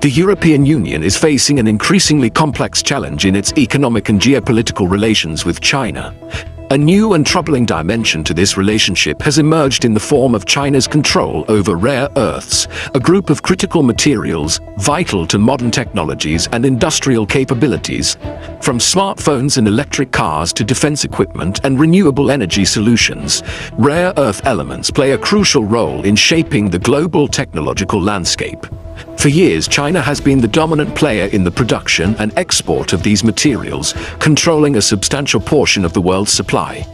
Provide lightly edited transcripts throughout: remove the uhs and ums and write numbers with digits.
The European Union is facing an increasingly complex challenge in its economic and geopolitical relations with China. A new and troubling dimension to this relationship has emerged in the form of China's control over rare earths, a group of critical materials vital to modern technologies and industrial capabilities. From smartphones and electric cars to defense equipment and renewable energy solutions, rare earth elements play a crucial role in shaping the global technological landscape. For years, China has been the dominant player in the production and export of these materials, controlling a substantial portion of the world's supply.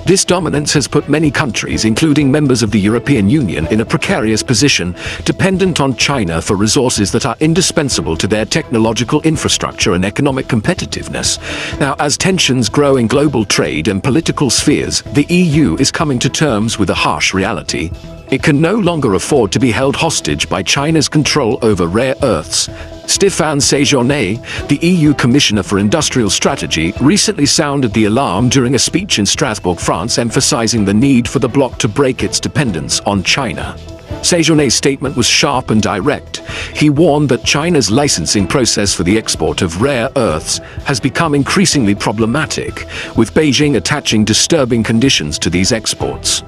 This dominance has put many countries, including members of the European Union, in a precarious position, dependent on China for resources that are indispensable to their technological infrastructure and economic competitiveness. Now, as tensions grow in global trade and political spheres, the EU is coming to terms with a harsh reality. It can no longer afford to be held hostage by China's control over rare earths. Stéphane Séjourné, the EU Commissioner for Industrial Strategy, recently sounded the alarm during a speech in Strasbourg, France, emphasizing the need for the bloc to break its dependence on China. Séjourné's statement was sharp and direct. He warned that China's licensing process for the export of rare earths has become increasingly problematic, with Beijing attaching disturbing conditions to these exports.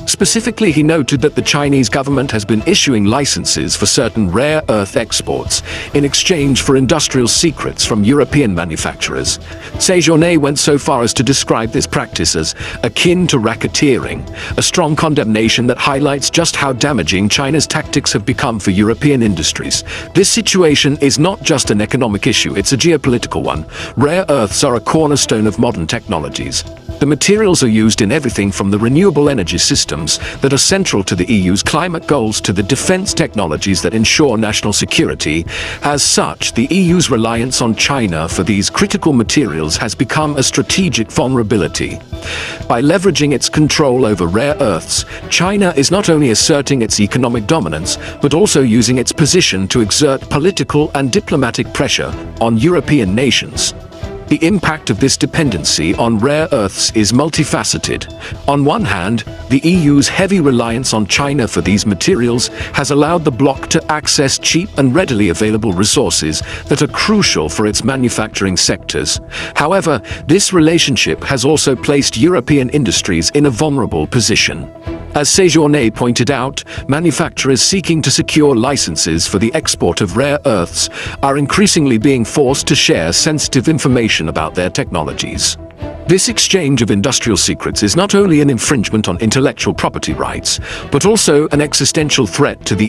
Specifically, he noted that the Chinese government has been issuing licenses for certain rare earth exports in exchange for industrial secrets from European manufacturers. Séjourné went so far as to describe this practice as akin to racketeering, a strong condemnation that highlights just how damaging China's tactics have become for European industries. This situation is not just an economic issue, it's a geopolitical one. Rare earths are a cornerstone of modern technologies. The materials are used in everything from the renewable energy systems that are central to the EU's climate goals to the defense technologies that ensure national security. As such, the EU's reliance on China for these critical materials has become a strategic vulnerability. By leveraging its control over rare earths, China is not only asserting its economic dominance, but also using its position to exert political and diplomatic pressure on European nations. The impact of this dependency on rare earths is multifaceted. On one hand, the EU's heavy reliance on China for these materials has allowed the bloc to access cheap and readily available resources that are crucial for its manufacturing sectors. However, this relationship has also placed European industries in a vulnerable position. As Séjourné pointed out, manufacturers seeking to secure licenses for the export of rare earths are increasingly being forced to share sensitive information about their technologies. This exchange of industrial secrets is not only an infringement on intellectual property rights, but also an existential threat to the